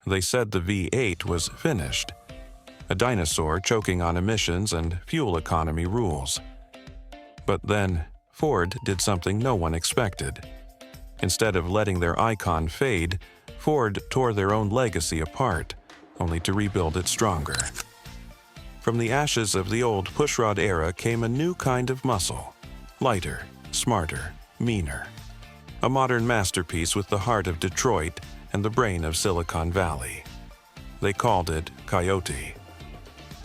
They said the V8 was finished, a dinosaur choking on emissions and fuel economy rules. But then, Ford did something no one expected. Instead of letting their icon fade, Ford tore their own legacy apart, only to rebuild it stronger. From the ashes of the old pushrod era came a new kind of muscle, lighter, smarter, meaner. A modern masterpiece with the heart of Detroit and the brain of Silicon Valley. They called it Coyote.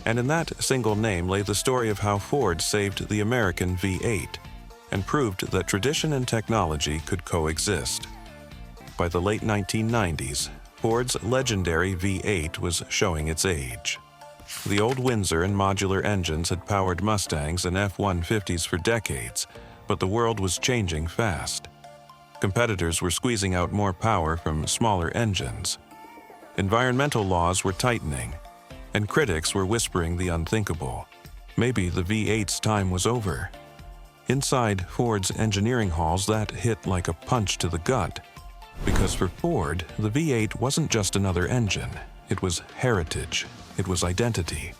And in that single name lay the story of how Ford saved the American V8 and proved that tradition and technology could coexist. By the late 1990s, Ford's legendary V8 was showing its age. The old Windsor and modular engines had powered Mustangs and F-150s for decades, but the world was changing fast. Competitors were squeezing out more power from smaller engines. Environmental laws were tightening, and critics were whispering the unthinkable. Maybe the V8's time was over. Inside Ford's engineering halls, that hit like a punch to the gut. Because for Ford, the V8 wasn't just another engine. It was heritage. It was identity.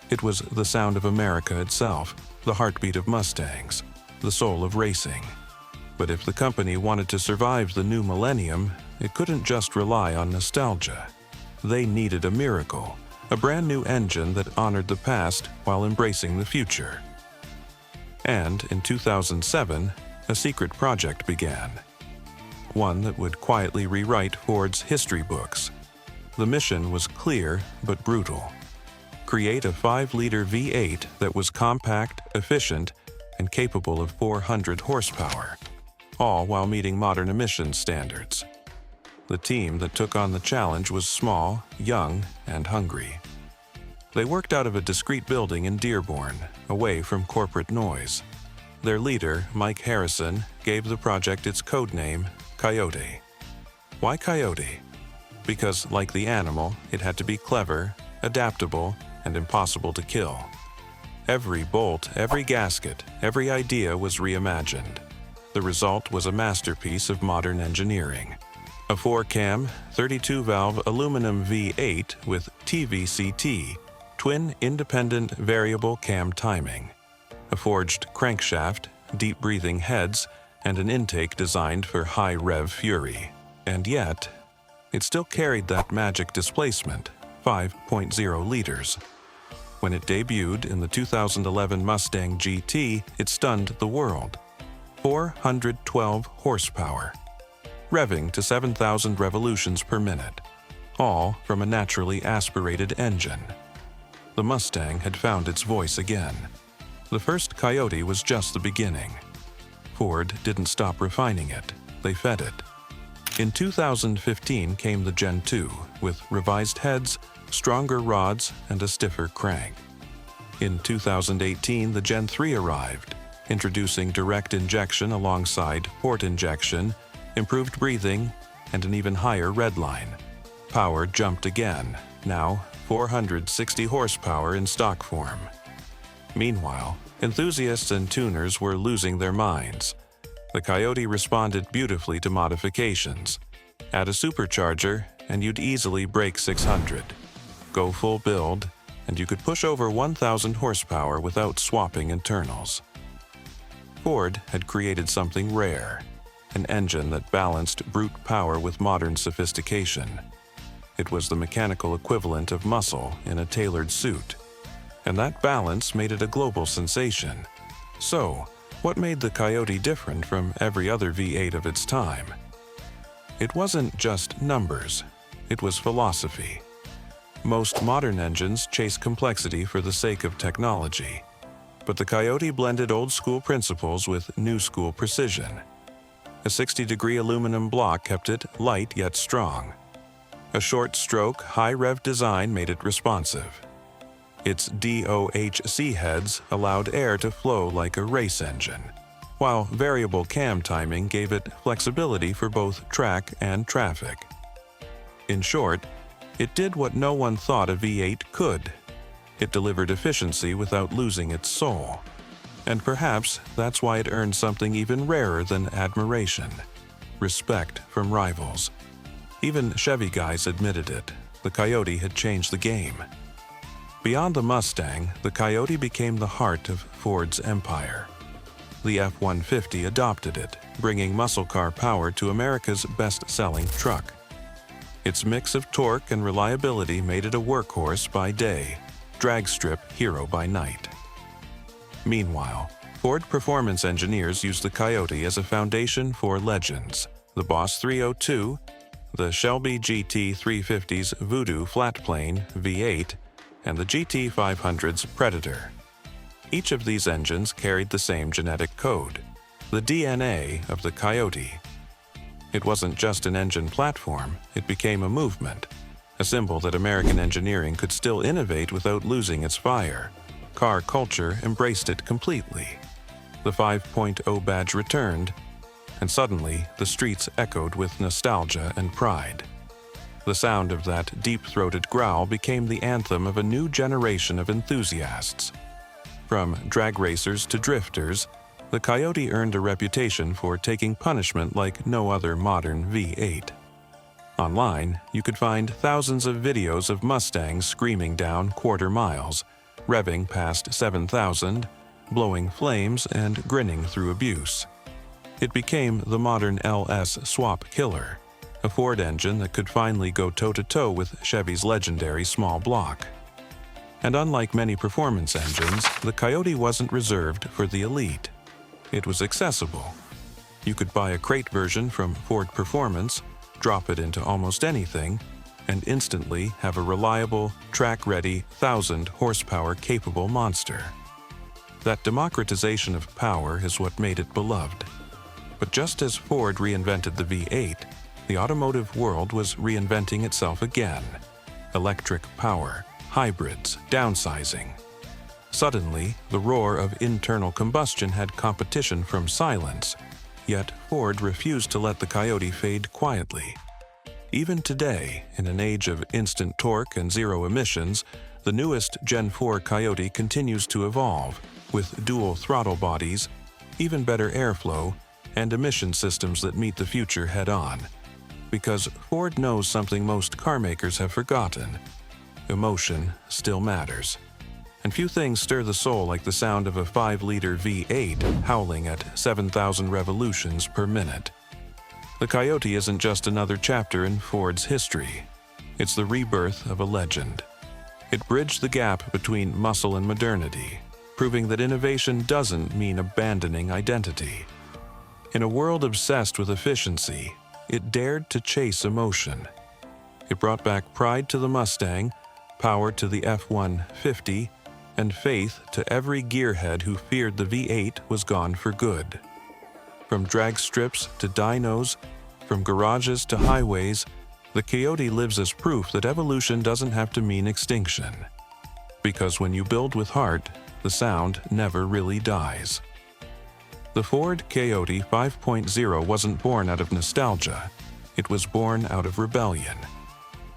It was the sound of America itself, the heartbeat of Mustangs, the soul of racing. But if the company wanted to survive the new millennium, it couldn't just rely on nostalgia. They needed a miracle, a brand new engine that honored the past while embracing the future. And in 2007, a secret project began. One that would quietly rewrite Ford's history books. The mission was clear but brutal. Create a 5-liter V8 that was compact, efficient, and capable of 400 horsepower, all while meeting modern emissions standards. The team that took on the challenge was small, young, and hungry. They worked out of a discreet building in Dearborn, away from corporate noise. Their leader, Mike Harrison, gave the project its code name, Coyote. Why Coyote? Because, like the animal, it had to be clever, adaptable, and impossible to kill. Every bolt, every gasket, every idea was reimagined. The result was a masterpiece of modern engineering. A 4-cam, 32-valve aluminum V8 with TVCT, twin independent variable cam timing, a forged crankshaft, deep-breathing heads, and an intake designed for high-rev fury. And yet, it still carried that magic displacement, 5.0 liters. When it debuted in the 2011 Mustang GT, it stunned the world. 412 horsepower, revving to 7,000 revolutions per minute, all from a naturally aspirated engine. The Mustang had found its voice again. The first Coyote was just the beginning. Ford didn't stop refining it, they fed it. In 2015 came the Gen 2, with revised heads, stronger rods, and a stiffer crank. In 2018, the Gen 3 arrived, introducing direct injection alongside port injection, improved breathing, and an even higher redline. Power jumped again, now 460 horsepower in stock form. Meanwhile, enthusiasts and tuners were losing their minds. The Coyote responded beautifully to modifications. Add a supercharger, and you'd easily break 600. Go full build, and you could push over 1,000 horsepower without swapping internals. Ford had created something rare, an engine that balanced brute power with modern sophistication. It was the mechanical equivalent of muscle in a tailored suit, and that balance made it a global sensation. So, what made the Coyote different from every other V8 of its time? It wasn't just numbers, it was philosophy. Most modern engines chase complexity for the sake of technology, but the Coyote blended old-school principles with new-school precision. A 60-degree aluminum block kept it light yet strong. A short-stroke, high-rev design made it responsive. Its DOHC heads allowed air to flow like a race engine, while variable cam timing gave it flexibility for both track and traffic. In short, it did what no one thought a V8 could. It delivered efficiency without losing its soul. And perhaps that's why it earned something even rarer than admiration: respect from rivals. Even Chevy guys admitted it. The Coyote had changed the game. Beyond the Mustang, the Coyote became the heart of Ford's empire. The F-150 adopted it, bringing muscle car power to America's best-selling truck. Its mix of torque and reliability made it a workhorse by day, drag strip hero by night. Meanwhile, Ford performance engineers used the Coyote as a foundation for legends: the Boss 302, the Shelby GT 350's Voodoo flatplane V8, and the GT 500's Predator. Each of these engines carried the same genetic code, the DNA of the Coyote. It wasn't just an engine platform, it became a movement, a symbol that American engineering could still innovate without losing its fire. Car culture embraced it completely. The 5.0 badge returned, and suddenly the streets echoed with nostalgia and pride. The sound of that deep-throated growl became the anthem of a new generation of enthusiasts. From drag racers to drifters, the Coyote earned a reputation for taking punishment like no other modern V8. Online, you could find thousands of videos of Mustangs screaming down quarter miles, revving past 7,000, blowing flames, and grinning through abuse. It became the modern LS swap killer, a Ford engine that could finally go toe-to-toe with Chevy's legendary small block. And unlike many performance engines, the Coyote wasn't reserved for the elite. It was accessible. You could buy a crate version from Ford Performance, drop it into almost anything, and instantly have a reliable, track-ready, 1,000-horsepower capable monster. That democratization of power is what made it beloved. But just as Ford reinvented the V8, the automotive world was reinventing itself again. Electric power, hybrids, downsizing. Suddenly, the roar of internal combustion had competition from silence, yet Ford refused to let the Coyote fade quietly. Even today, in an age of instant torque and zero emissions, the newest Gen 4 Coyote continues to evolve, with dual throttle bodies, even better airflow, and emission systems that meet the future head-on. Because Ford knows something most carmakers have forgotten: emotion still matters. And few things stir the soul like the sound of a 5-liter V8 howling at 7,000 revolutions per minute. The Coyote isn't just another chapter in Ford's history. It's the rebirth of a legend. It bridged the gap between muscle and modernity, proving that innovation doesn't mean abandoning identity. In a world obsessed with efficiency, it dared to chase emotion. It brought back pride to the Mustang, power to the F-150, and faith to every gearhead who feared the V8 was gone for good. From drag strips to dynos, from garages to highways, the Coyote lives as proof that evolution doesn't have to mean extinction. Because when you build with heart, the sound never really dies. The Ford Coyote 5.0 wasn't born out of nostalgia. It was born out of rebellion.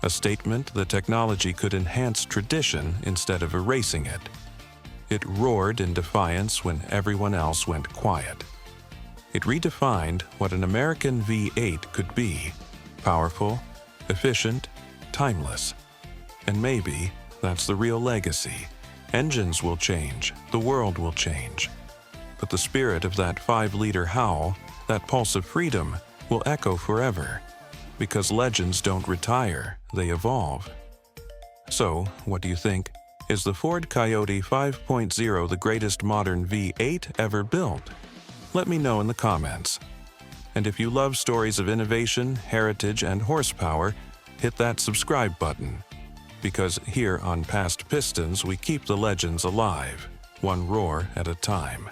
A statement that technology could enhance tradition instead of erasing it. It roared in defiance when everyone else went quiet. It redefined what an American V8 could be: powerful, efficient, timeless. And maybe that's the real legacy. Engines will change, the world will change. But the spirit of that 5-liter howl, that pulse of freedom, will echo forever. Because legends don't retire, they evolve. So, what do you think? Is the Ford Coyote 5.0 the greatest modern V8 ever built? Let me know in the comments. And if you love stories of innovation, heritage, and horsepower, hit that subscribe button. Because here on Past Pistons, we keep the legends alive, one roar at a time.